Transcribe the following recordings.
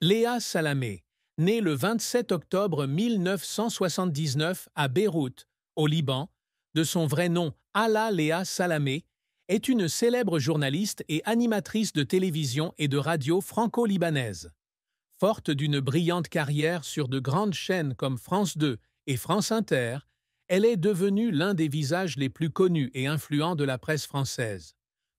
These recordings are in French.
Léa Salamé, née le 27 octobre 1979 à Beyrouth, au Liban, de son vrai nom Hala Léa Salamé, est une célèbre journaliste et animatrice de télévision et de radio franco-libanaise. Forte d'une brillante carrière sur de grandes chaînes comme France 2 et France Inter, elle est devenue l'un des visages les plus connus et influents de la presse française.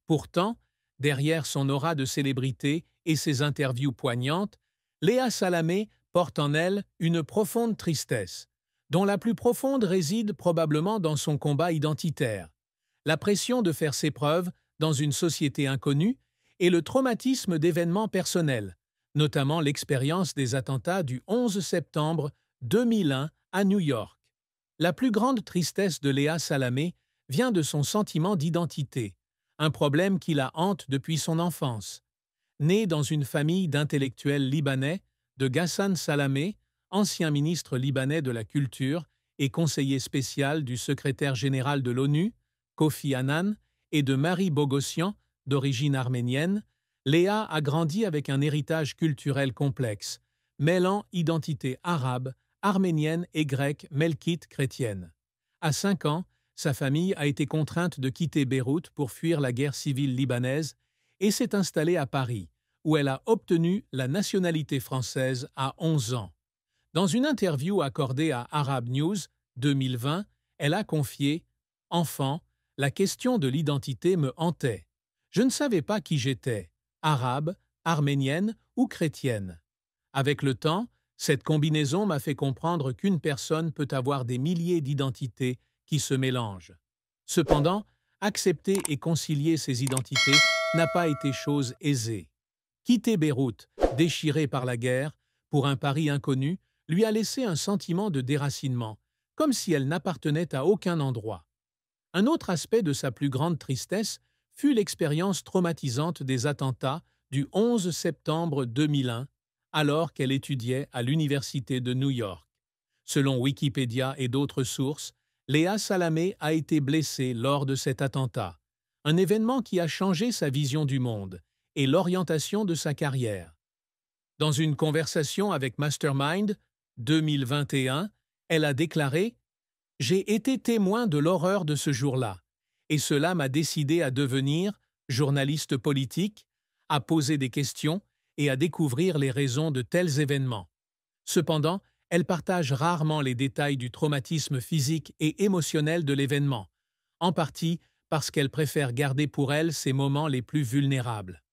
Pourtant, derrière son aura de célébrité et ses interviews poignantes, Léa Salamé porte en elle une profonde tristesse, dont la plus profonde réside probablement dans son combat identitaire, la pression de faire ses preuves dans une société inconnue et le traumatisme d'événements personnels, notamment l'expérience des attentats du 11 septembre 2001 à New York. La plus grande tristesse de Léa Salamé vient de son sentiment d'identité, un problème qui la hante depuis son enfance. Née dans une famille d'intellectuels libanais, de Ghassan Salamé, ancien ministre libanais de la Culture et conseiller spécial du secrétaire général de l'ONU, Kofi Annan, et de Marie Bogossian, d'origine arménienne, Léa a grandi avec un héritage culturel complexe, mêlant identité arabe, arménienne et grecque melkite chrétienne. À 5 ans, sa famille a été contrainte de quitter Beyrouth pour fuir la guerre civile libanaise et s'est installée à Paris, où elle a obtenu la nationalité française à 11 ans. Dans une interview accordée à Arab News 2020, elle a confié « Enfant, la question de l'identité me hantait. Je ne savais pas qui j'étais, arabe, arménienne ou chrétienne. Avec le temps, cette combinaison m'a fait comprendre qu'une personne peut avoir des milliers d'identités qui se mélangent. Cependant, accepter et concilier ces identités n'a pas été chose aisée. Quitter Beyrouth, déchiré par la guerre, pour un Paris inconnu, lui a laissé un sentiment de déracinement, comme si elle n'appartenait à aucun endroit. Un autre aspect de sa plus grande tristesse fut l'expérience traumatisante des attentats du 11 septembre 2001, alors qu'elle étudiait à l'Université de New York. Selon Wikipédia et d'autres sources, Léa Salamé a été blessée lors de cet attentat, un événement qui a changé sa vision du monde et l'orientation de sa carrière. Dans une conversation avec Mastermind 2021, elle a déclaré « J'ai été témoin de l'horreur de ce jour-là, et cela m'a décidé à devenir journaliste politique, à poser des questions et à découvrir les raisons de tels événements. » Cependant, elle partage rarement les détails du traumatisme physique et émotionnel de l'événement, en partie parce qu'elle préfère garder pour elle ses moments les plus vulnérables.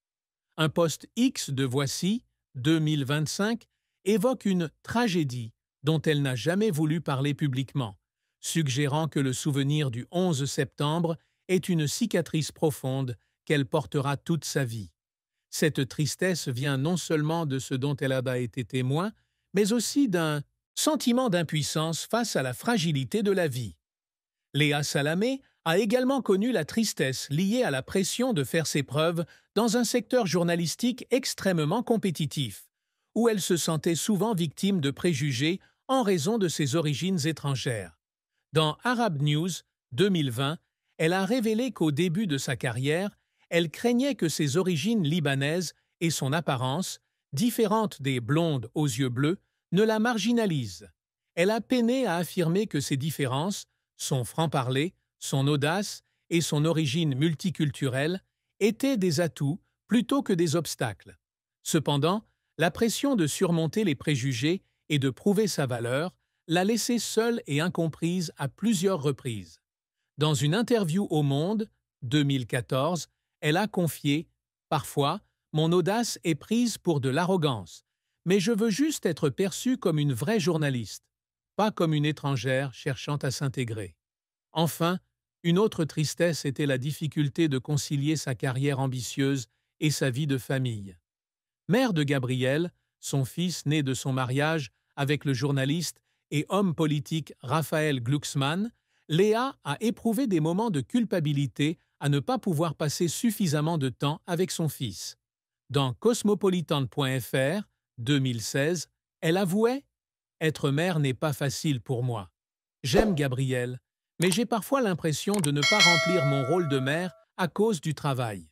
Un post X de Voici, 2025, évoque une tragédie dont elle n'a jamais voulu parler publiquement, suggérant que le souvenir du 11 septembre est une cicatrice profonde qu'elle portera toute sa vie. Cette tristesse vient non seulement de ce dont elle a été témoin, mais aussi d'un sentiment d'impuissance face à la fragilité de la vie. Léa Salamé a également connu la tristesse liée à la pression de faire ses preuves dans un secteur journalistique extrêmement compétitif, où elle se sentait souvent victime de préjugés en raison de ses origines étrangères. Dans Arab News 2020, elle a révélé qu'au début de sa carrière, elle craignait que ses origines libanaises et son apparence, différente des blondes aux yeux bleus, ne la marginalisent. Elle a peiné à affirmer que ces différences, son franc-parler, son audace et son origine multiculturelle étaient des atouts plutôt que des obstacles. Cependant, la pression de surmonter les préjugés et de prouver sa valeur l'a laissée seule et incomprise à plusieurs reprises. Dans une interview au Monde, 2014, elle a confié « Parfois, mon audace est prise pour de l'arrogance, mais je veux juste être perçue comme une vraie journaliste, pas comme une étrangère cherchant à s'intégrer. » Enfin, une autre tristesse était la difficulté de concilier sa carrière ambitieuse et sa vie de famille. Mère de Gabriel, son fils né de son mariage avec le journaliste et homme politique Raphaël Glucksmann, Léa a éprouvé des moments de culpabilité à ne pas pouvoir passer suffisamment de temps avec son fils. Dans Cosmopolitan.fr, 2016, elle avouait « Être mère n'est pas facile pour moi. J'aime Gabriel, mais j'ai parfois l'impression de ne pas remplir mon rôle de mère à cause du travail. »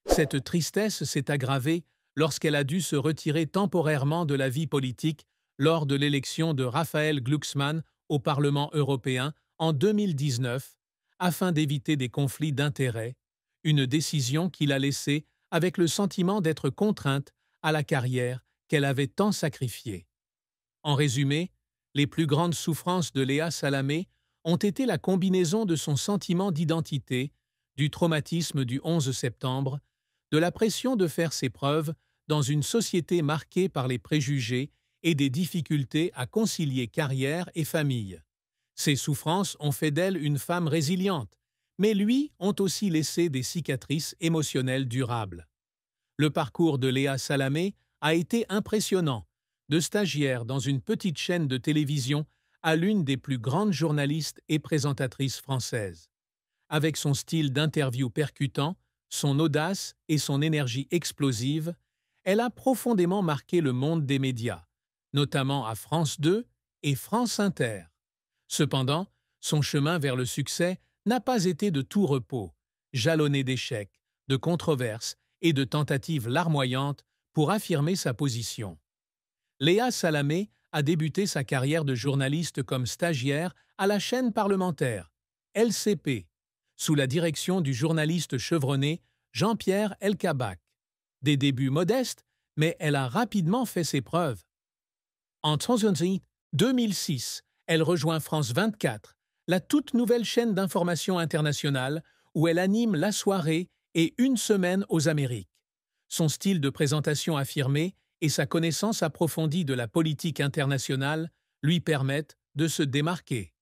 Cette tristesse s'est aggravée lorsqu'elle a dû se retirer temporairement de la vie politique lors de l'élection de Raphaël Glucksmann au Parlement européen en 2019, afin d'éviter des conflits d'intérêts, une décision qui l'a laissée avec le sentiment d'être contrainte à la carrière qu'elle avait tant sacrifiée. En résumé, les plus grandes souffrances de Léa Salamé ont été la combinaison de son sentiment d'identité, du traumatisme du 11 septembre, de la pression de faire ses preuves dans une société marquée par les préjugés et des difficultés à concilier carrière et famille. Ces souffrances ont fait d'elle une femme résiliente, mais lui ont aussi laissé des cicatrices émotionnelles durables. Le parcours de Léa Salamé a été impressionnant, de stagiaire dans une petite chaîne de télévision à l'une des plus grandes journalistes et présentatrices françaises. Avec son style d'interview percutant, son audace et son énergie explosive, elle a profondément marqué le monde des médias, notamment à France 2 et France Inter. Cependant, son chemin vers le succès n'a pas été de tout repos, jalonné d'échecs, de controverses et de tentatives larmoyantes pour affirmer sa position. Léa Salamé a débuté sa carrière de journaliste comme stagiaire à la chaîne parlementaire, LCP, sous la direction du journaliste chevronné Jean-Pierre Elkabbach. Des débuts modestes, mais elle a rapidement fait ses preuves. En 2006, elle rejoint France 24, la toute nouvelle chaîne d'information internationale où elle anime La Soirée et Une semaine aux Amériques. Son style de présentation affirmé et sa connaissance approfondie de la politique internationale lui permettent de se démarquer.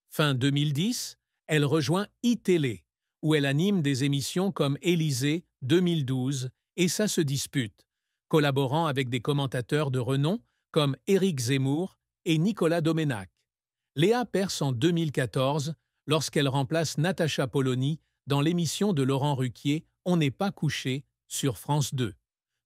Fin 2010, elle rejoint iTélé, où elle anime des émissions comme Élysée 2012 et Ça se dispute, collaborant avec des commentateurs de renom comme Éric Zemmour et Nicolas Domenach. Léa perce en 2014 lorsqu'elle remplace Natacha Polony dans l'émission de Laurent Ruquier On n'est pas couché sur France 2.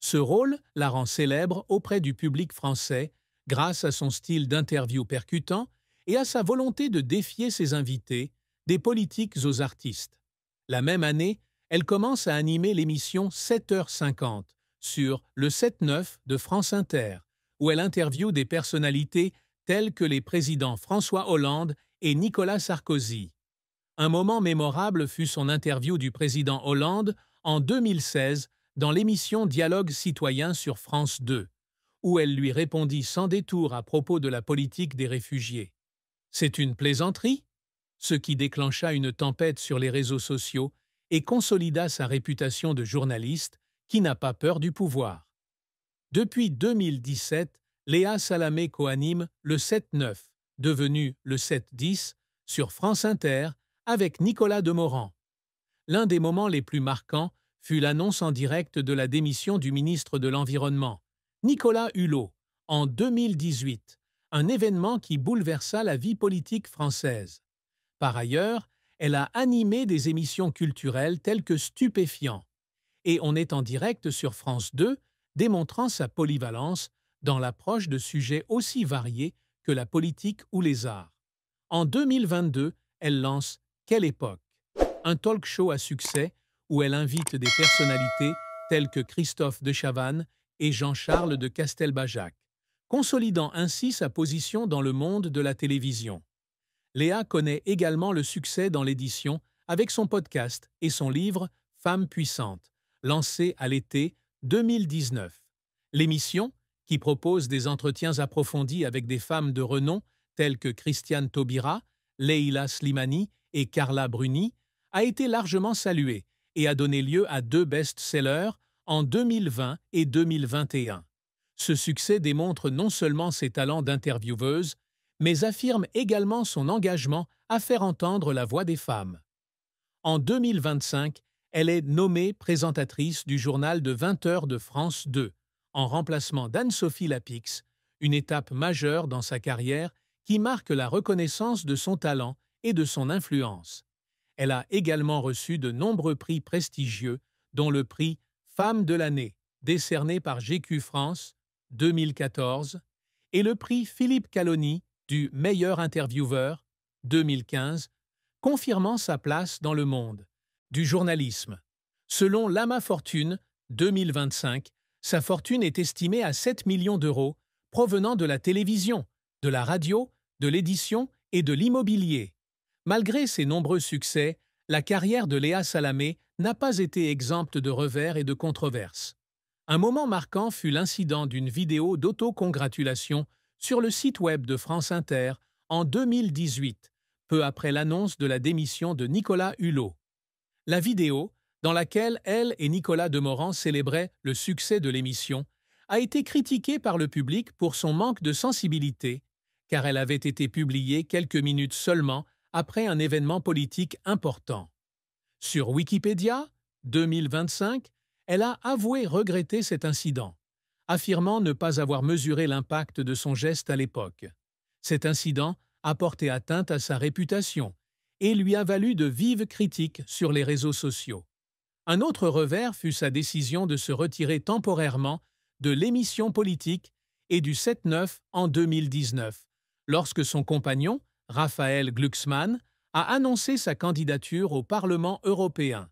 Ce rôle la rend célèbre auprès du public français grâce à son style d'interview percutant et à sa volonté de défier ses invités, des politiques aux artistes. La même année, elle commence à animer l'émission 7h50 sur le 7-9 de France Inter, où elle interviewe des personnalités telles que les présidents François Hollande et Nicolas Sarkozy. Un moment mémorable fut son interview du président Hollande en 2016 dans l'émission Dialogue citoyen sur France 2, où elle lui répondit sans détour à propos de la politique des réfugiés. C'est une plaisanterie? Ce qui déclencha une tempête sur les réseaux sociaux et consolida sa réputation de journaliste qui n'a pas peur du pouvoir. Depuis 2017, Léa Salamé coanime le 7-9, devenu le 7-10, sur France Inter avec Nicolas Demorand. L'un des moments les plus marquants fut l'annonce en direct de la démission du ministre de l'Environnement, Nicolas Hulot, en 2018, un événement qui bouleversa la vie politique française. Par ailleurs, elle a animé des émissions culturelles telles que Stupéfiant, et on est en direct sur France 2, démontrant sa polyvalence dans l'approche de sujets aussi variés que la politique ou les arts. En 2022, elle lance Quelle époque, un talk-show à succès où elle invite des personnalités telles que Christophe de Chavannes et Jean-Charles de Castelbajac, consolidant ainsi sa position dans le monde de la télévision. Léa connaît également le succès dans l'édition avec son podcast et son livre Femmes puissantes, lancé à l'été 2019. L'émission, qui propose des entretiens approfondis avec des femmes de renom telles que Christiane Taubira, Leila Slimani et Carla Bruni, a été largement saluée et a donné lieu à 2 best-sellers en 2020 et 2021. Ce succès démontre non seulement ses talents d'intervieweuse, mais affirme également son engagement à faire entendre la voix des femmes. En 2025, elle est nommée présentatrice du journal de 20 heures de France 2, en remplacement d'Anne-Sophie Lapix, une étape majeure dans sa carrière qui marque la reconnaissance de son talent et de son influence. Elle a également reçu de nombreux prix prestigieux, dont le prix Femme de l'année, décerné par GQ France 2014, et le prix Philippe Caloni du meilleur intervieweur 2015, confirmant sa place dans le monde du journalisme. Selon Lama Fortune 2025, Sa fortune est estimée à 7 millions d'euros, provenant de la télévision, de la radio, de l'édition et de l'immobilier. Malgré ses nombreux succès, la carrière de Léa Salamé n'a pas été exempte de revers et de controverses. Un moment marquant fut l'incident d'une vidéo d'autocongratulation sur le site web de France Inter en 2018, peu après l'annonce de la démission de Nicolas Hulot. La vidéo, dans laquelle elle et Nicolas Demorand célébraient le succès de l'émission, a été critiquée par le public pour son manque de sensibilité, car elle avait été publiée quelques minutes seulement après un événement politique important. Sur Wikipédia, 2025, elle a avoué regretter cet incident, affirmant ne pas avoir mesuré l'impact de son geste à l'époque. Cet incident a porté atteinte à sa réputation et lui a valu de vives critiques sur les réseaux sociaux. Un autre revers fut sa décision de se retirer temporairement de l'émission politique et du 7-9 en 2019, lorsque son compagnon, Raphaël Glucksmann, a annoncé sa candidature au Parlement européen.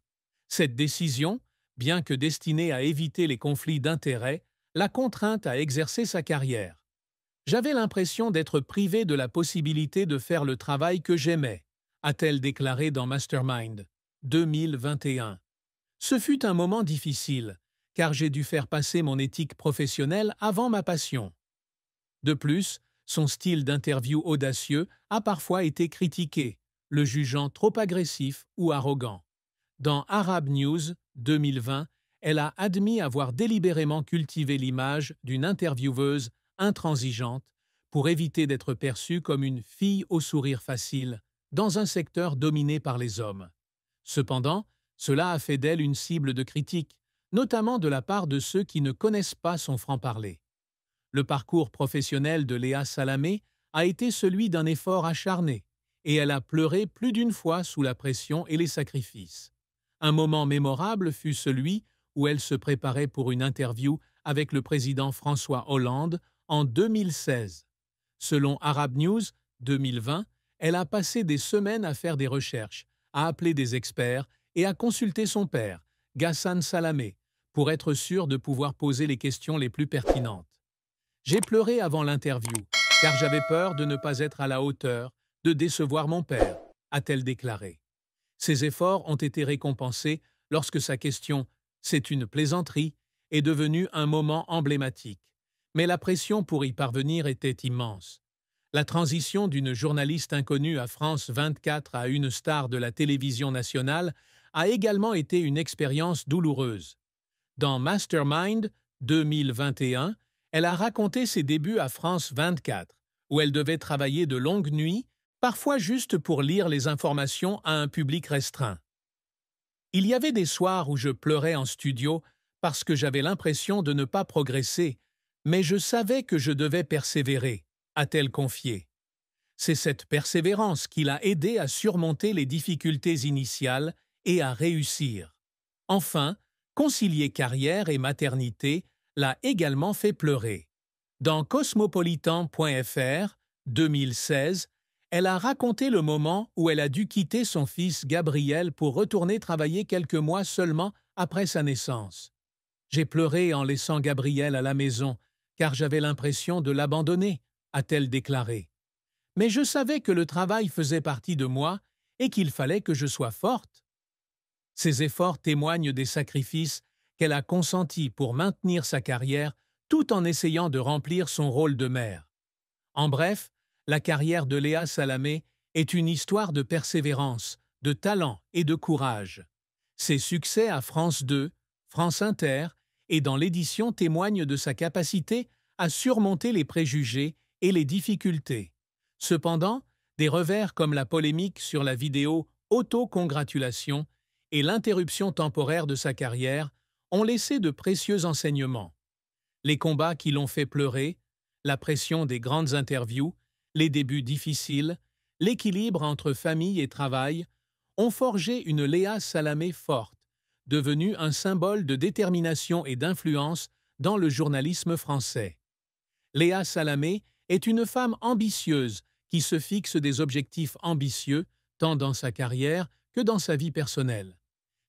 Cette décision, bien que destinée à éviter les conflits d'intérêts, l'a contrainte à exercer sa carrière. J'avais l'impression d'être privé de la possibilité de faire le travail que j'aimais, a-t-elle déclaré dans Mastermind, 2021. Ce fut un moment difficile, car j'ai dû faire passer mon éthique professionnelle avant ma passion. De plus, son style d'interview audacieux a parfois été critiqué, le jugeant trop agressif ou arrogant. Dans Arab News 2020, elle a admis avoir délibérément cultivé l'image d'une intervieweuse intransigeante pour éviter d'être perçue comme une fille au sourire facile dans un secteur dominé par les hommes. Cependant, cela a fait d'elle une cible de critiques, notamment de la part de ceux qui ne connaissent pas son franc-parler. Le parcours professionnel de Léa Salamé a été celui d'un effort acharné, et elle a pleuré plus d'une fois sous la pression et les sacrifices. Un moment mémorable fut celui où elle se préparait pour une interview avec le président François Hollande en 2016. Selon Arab News 2020, elle a passé des semaines à faire des recherches, à appeler des experts et à consulter son père, Ghassan Salamé, pour être sûre de pouvoir poser les questions les plus pertinentes. J'ai pleuré avant l'interview, car j'avais peur de ne pas être à la hauteur, de décevoir mon père, a-t-elle déclaré. Ses efforts ont été récompensés lorsque sa question « C'est une plaisanterie » est devenue un moment emblématique. Mais la pression pour y parvenir était immense. La transition d'une journaliste inconnue à France 24 à une star de la télévision nationale a également été une expérience douloureuse. Dans Mastermind 2021, elle a raconté ses débuts à France 24, où elle devait travailler de longues nuits, parfois juste pour lire les informations à un public restreint. Il y avait des soirs où je pleurais en studio parce que j'avais l'impression de ne pas progresser, mais je savais que je devais persévérer, a-t-elle confié. C'est cette persévérance qui l'a aidée à surmonter les difficultés initiales et à réussir. Enfin, concilier carrière et maternité l'a également fait pleurer. Dans cosmopolitan.fr, 2016, elle a raconté le moment où elle a dû quitter son fils Gabriel pour retourner travailler quelques mois seulement après sa naissance. « J'ai pleuré en laissant Gabriel à la maison, car j'avais l'impression de l'abandonner », a-t-elle déclaré. Mais je savais que le travail faisait partie de moi et qu'il fallait que je sois forte. Ces efforts témoignent des sacrifices qu'elle a consentis pour maintenir sa carrière tout en essayant de remplir son rôle de mère. En bref, la carrière de Léa Salamé est une histoire de persévérance, de talent et de courage. Ses succès à France 2, France Inter et dans l'édition témoignent de sa capacité à surmonter les préjugés et les difficultés. Cependant, des revers comme la polémique sur la vidéo « Autocongratulation » et l'interruption temporaire de sa carrière ont laissé de précieux enseignements. Les combats qui l'ont fait pleurer, la pression des grandes interviews, les débuts difficiles, l'équilibre entre famille et travail ont forgé une Léa Salamé forte, devenue un symbole de détermination et d'influence dans le journalisme français. Léa Salamé est une femme ambitieuse qui se fixe des objectifs ambitieux tant dans sa carrière que dans sa vie personnelle.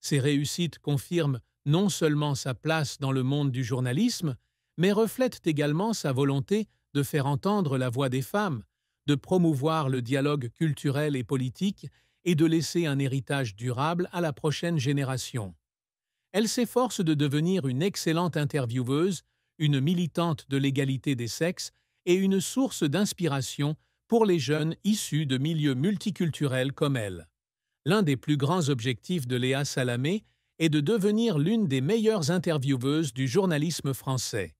Ses réussites confirment non seulement sa place dans le monde du journalisme, mais reflètent également sa volonté de faire entendre la voix des femmes, de promouvoir le dialogue culturel et politique et de laisser un héritage durable à la prochaine génération. Elle s'efforce de devenir une excellente intervieweuse, une militante de l'égalité des sexes et une source d'inspiration pour les jeunes issus de milieux multiculturels comme elle. L'un des plus grands objectifs de Léa Salamé est de devenir l'une des meilleures intervieweuses du journalisme français.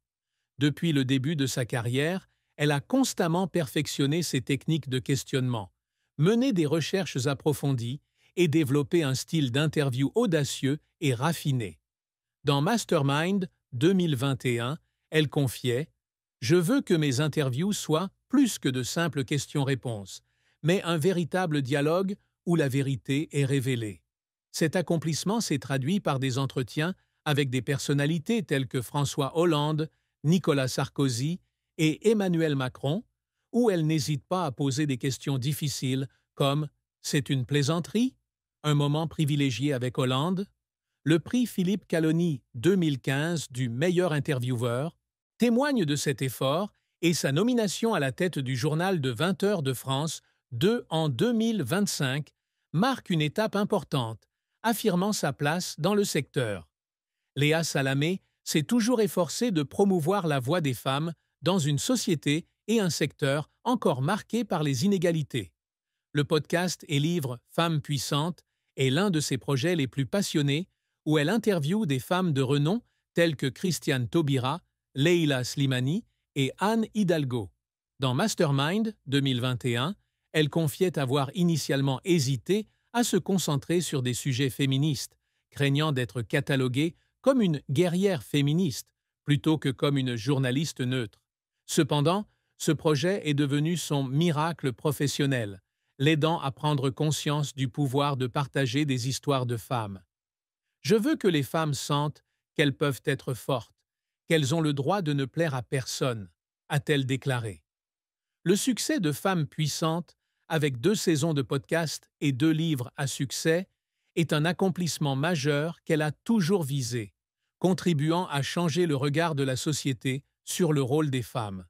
Depuis le début de sa carrière, elle a constamment perfectionné ses techniques de questionnement, mené des recherches approfondies et développé un style d'interview audacieux et raffiné. Dans Mastermind 2021, elle confiait « Je veux que mes interviews soient plus que de simples questions-réponses, mais un véritable dialogue où la vérité est révélée. » Cet accomplissement s'est traduit par des entretiens avec des personnalités telles que François Hollande, Nicolas Sarkozy et Emmanuel Macron, où elle n'hésite pas à poser des questions difficiles comme « C'est une plaisanterie ?» Un moment privilégié avec Hollande, le prix Philippe Caloni 2015 du meilleur intervieweur témoigne de cet effort et sa nomination à la tête du journal de 20 heures de France en 2025 marque une étape importante, affirmant sa place dans le secteur. Léa Salamé s'est toujours efforcée de promouvoir la voix des femmes dans une société et un secteur encore marqués par les inégalités. Le podcast et livre Femmes puissantes est l'un de ses projets les plus passionnés où elle interviewe des femmes de renom telles que Christiane Taubira, Leila Slimani et Anne Hidalgo. Dans Mastermind 2021, elle confiait avoir initialement hésité à se concentrer sur des sujets féministes, craignant d'être cataloguée comme une guerrière féministe plutôt que comme une journaliste neutre. Cependant, ce projet est devenu son miracle professionnel, l'aidant à prendre conscience du pouvoir de partager des histoires de femmes. « Je veux que les femmes sentent qu'elles peuvent être fortes, qu'elles ont le droit de ne plaire à personne », a-t-elle déclaré. Le succès de Femmes puissantes, avec 2 saisons de podcast et 2 livres à succès, est un accomplissement majeur qu'elle a toujours visé, contribuant à changer le regard de la société sur le rôle des femmes.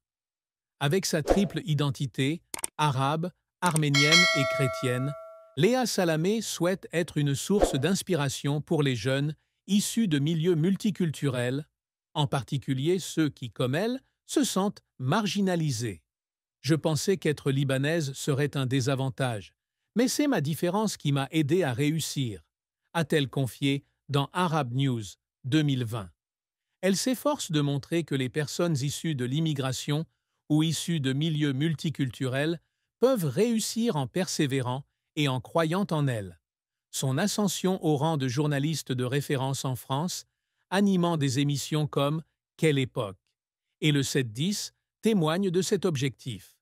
Avec sa triple identité, arabe, arménienne et chrétienne, Léa Salamé souhaite être une source d'inspiration pour les jeunes issus de milieux multiculturels, en particulier ceux qui, comme elle, se sentent marginalisés. « Je pensais qu'être libanaise serait un désavantage, mais c'est ma différence qui m'a aidée à réussir », a-t-elle confié dans Arab News 2020. Elle s'efforce de montrer que les personnes issues de l'immigration ou issues de milieux multiculturels peuvent réussir en persévérant et en croyant en elles. Son ascension au rang de journaliste de référence en France, animant des émissions comme « Quelle époque ?» et le 7-10 témoigne de cet objectif.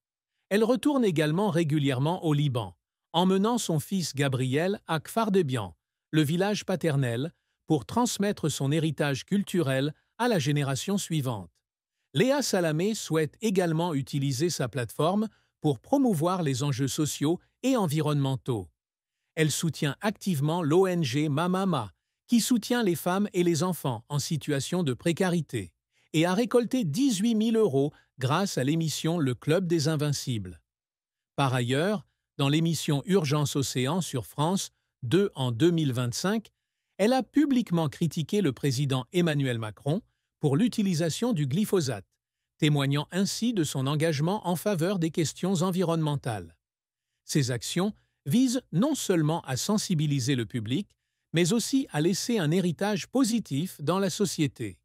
Elle retourne également régulièrement au Liban, emmenant son fils Gabriel à Kfar-Debian, le village paternel, pour transmettre son héritage culturel à la génération suivante. Léa Salamé souhaite également utiliser sa plateforme pour promouvoir les enjeux sociaux et environnementaux. Elle soutient activement l'ONG Mamama, qui soutient les femmes et les enfants en situation de précarité, et a récolté 18 000 € grâce à l'émission Le Club des Invincibles. Par ailleurs, dans l'émission Urgence Océan sur France 2 en 2025, elle a publiquement critiqué le président Emmanuel Macron pour l'utilisation du glyphosate, témoignant ainsi de son engagement en faveur des questions environnementales. Ces actions visent non seulement à sensibiliser le public, mais aussi à laisser un héritage positif dans la société.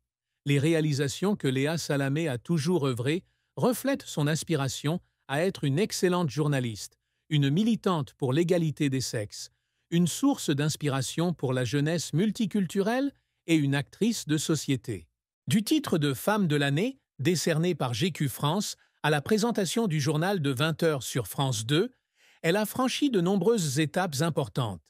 Les réalisations que Léa Salamé a toujours œuvrées reflètent son aspiration à être une excellente journaliste, une militante pour l'égalité des sexes, une source d'inspiration pour la jeunesse multiculturelle et une actrice de société. Du titre de Femme de l'année, décerné par GQ France, à la présentation du journal de 20 heures sur France 2, elle a franchi de nombreuses étapes importantes.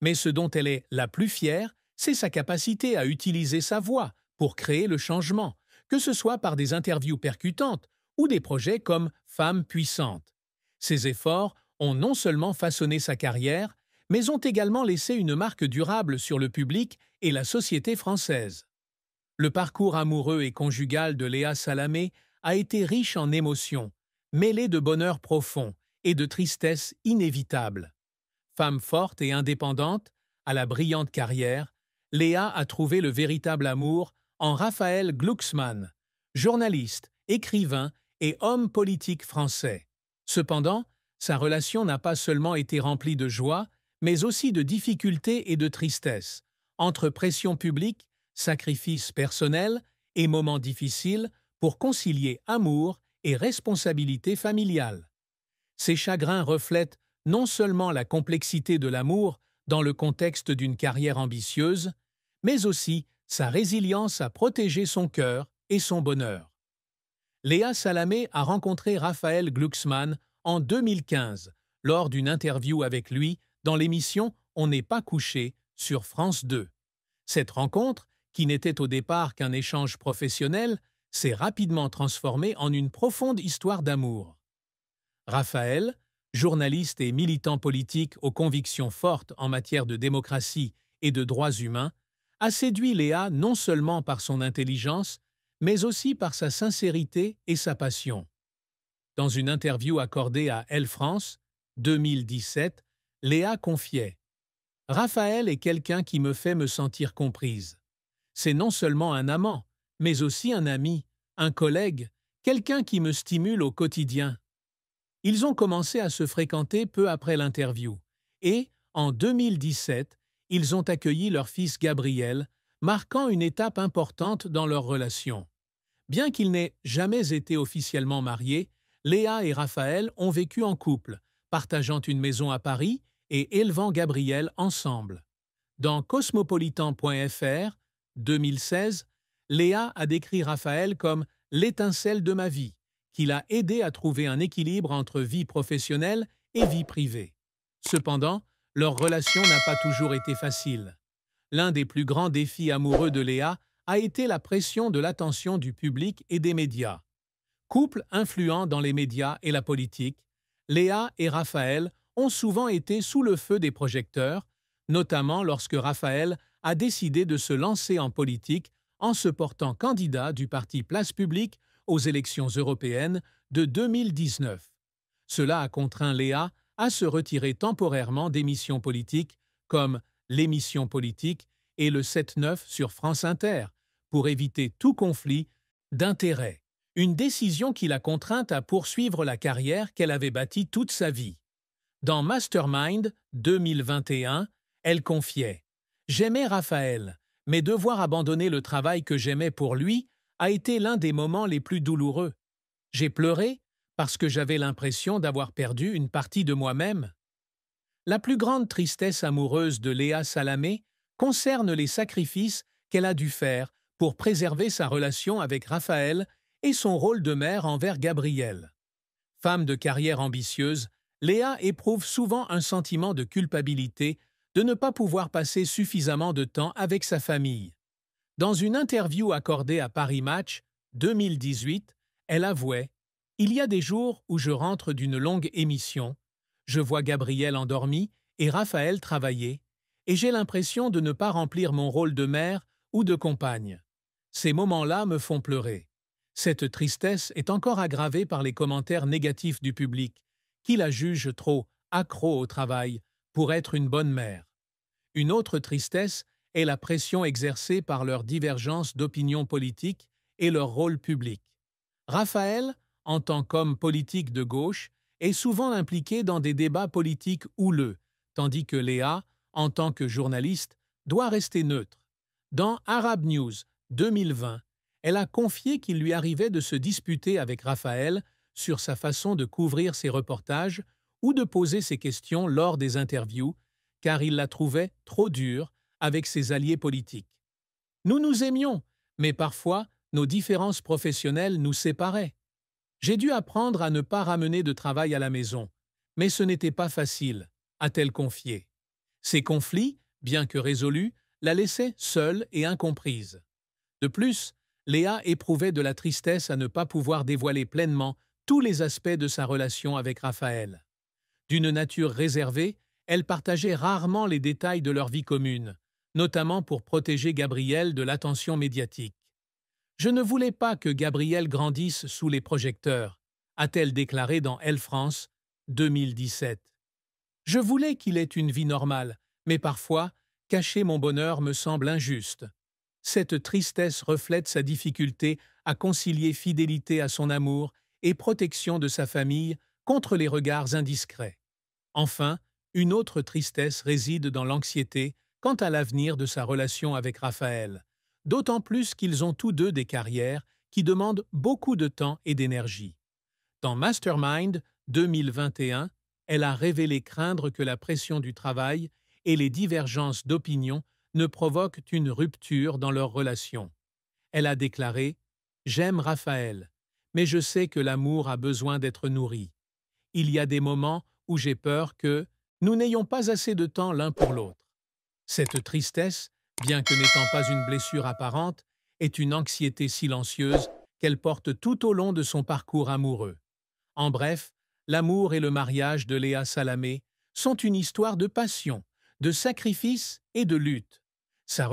Mais ce dont elle est la plus fière, c'est sa capacité à utiliser sa voix pour créer le changement, que ce soit par des interviews percutantes ou des projets comme Femmes puissantes. Ces efforts ont non seulement façonné sa carrière, mais ont également laissé une marque durable sur le public et la société française. Le parcours amoureux et conjugal de Léa Salamé a été riche en émotions, mêlé de bonheur profond et de tristesse inévitable. Femme forte et indépendante, à la brillante carrière, Léa a trouvé le véritable amour en Raphaël Glucksmann, journaliste, écrivain et homme politique français. Cependant, sa relation n'a pas seulement été remplie de joie, mais aussi de difficultés et de tristesse, entre pression publique, sacrifices personnels et moments difficiles pour concilier amour et responsabilité familiale. Ces chagrins reflètent non seulement la complexité de l'amour dans le contexte d'une carrière ambitieuse, mais aussi sa résilience à protéger son cœur et son bonheur. Léa Salamé a rencontré Raphaël Glucksmann en 2015 lors d'une interview avec lui dans l'émission On n'est pas couché sur France 2. Cette rencontre, qui n'était au départ qu'un échange professionnel, s'est rapidement transformée en une profonde histoire d'amour. Raphaël, journaliste et militant politique aux convictions fortes en matière de démocratie et de droits humains, a séduit Léa non seulement par son intelligence, mais aussi par sa sincérité et sa passion. Dans une interview accordée à Elle France, 2017, Léa confiait « Raphaël est quelqu'un qui me fait me sentir comprise. C'est non seulement un amant, mais aussi un ami, un collègue, quelqu'un qui me stimule au quotidien. » Ils ont commencé à se fréquenter peu après l'interview et, en 2017, ils ont accueilli leur fils Gabriel, marquant une étape importante dans leur relation. Bien qu'ils n'aient jamais été officiellement mariés, Léa et Raphaël ont vécu en couple, partageant une maison à Paris et élevant Gabriel ensemble. Dans Cosmopolitan.fr, 2016, Léa a décrit Raphaël comme « l'étincelle de ma vie », qui l'a aidé à trouver un équilibre entre vie professionnelle et vie privée. Cependant, leur relation n'a pas toujours été facile. L'un des plus grands défis amoureux de Léa a été la pression de l'attention du public et des médias. Couple influent dans les médias et la politique, Léa et Raphaël ont souvent été sous le feu des projecteurs, notamment lorsque Raphaël a décidé de se lancer en politique en se portant candidat du parti Place Publique aux élections européennes de 2019. Cela a contraint Léa à se retirer temporairement d'émissions politiques comme l'émission politique et le 7-9 sur France Inter pour éviter tout conflit d'intérêts. Une décision qui l'a contrainte à poursuivre la carrière qu'elle avait bâtie toute sa vie. Dans Mastermind 2021, elle confiait « J'aimais Raphaël, mais devoir abandonner le travail que j'aimais pour lui a été l'un des moments les plus douloureux. J'ai pleuré parce que j'avais l'impression d'avoir perdu une partie de moi-même. » La plus grande tristesse amoureuse de Léa Salamé concerne les sacrifices qu'elle a dû faire pour préserver sa relation avec Raphaël et son rôle de mère envers Gabriel. Femme de carrière ambitieuse, Léa éprouve souvent un sentiment de culpabilité de ne pas pouvoir passer suffisamment de temps avec sa famille. Dans une interview accordée à Paris Match, 2018, elle avouait « Il y a des jours où je rentre d'une longue émission, je vois Gabriel endormi et Raphaël travailler, et j'ai l'impression de ne pas remplir mon rôle de mère ou de compagne. Ces moments-là me font pleurer. Cette tristesse est encore aggravée par les commentaires négatifs du public, qui la juge trop accro au travail pour être une bonne mère. Une autre tristesse est la pression exercée par leur divergence d'opinion politique et leur rôle public. Raphaël, en tant qu'homme politique de gauche, est souvent impliqué dans des débats politiques houleux, tandis que Léa, en tant que journaliste, doit rester neutre. Dans Arab News 2020, elle a confié qu'il lui arrivait de se disputer avec Raphaël sur sa façon de couvrir ses reportages ou de poser ses questions lors des interviews, car il la trouvait trop dure avec ses alliés politiques. Nous nous aimions, mais parfois nos différences professionnelles nous séparaient. J'ai dû apprendre à ne pas ramener de travail à la maison, mais ce n'était pas facile, a-t-elle confié. Ces conflits, bien que résolus, la laissaient seule et incomprise. De plus, Léa éprouvait de la tristesse à ne pas pouvoir dévoiler pleinement tous les aspects de sa relation avec Raphaël. D'une nature réservée, elles partageaient rarement les détails de leur vie commune, notamment pour protéger Gabriel de l'attention médiatique. Je ne voulais pas que Gabriel grandisse sous les projecteurs, a-t-elle déclaré dans Elle France 2017. Je voulais qu'il ait une vie normale, mais parfois, cacher mon bonheur me semble injuste. Cette tristesse reflète sa difficulté à concilier fidélité à son amour et protection de sa famille contre les regards indiscrets. Enfin, une autre tristesse réside dans l'anxiété quant à l'avenir de sa relation avec Raphaël, d'autant plus qu'ils ont tous deux des carrières qui demandent beaucoup de temps et d'énergie. Dans Mastermind 2021, elle a révélé craindre que la pression du travail et les divergences d'opinion ne provoquent une rupture dans leur relation. Elle a déclaré « J'aime Raphaël, mais je sais que l'amour a besoin d'être nourri. Il y a des moments où j'ai peur que nous n'ayons pas assez de temps l'un pour l'autre. » Cette tristesse, bien que n'étant pas une blessure apparente, est une anxiété silencieuse qu'elle porte tout au long de son parcours amoureux. En bref, l'amour et le mariage de Léa Salamé sont une histoire de passion, de sacrifice et de lutte.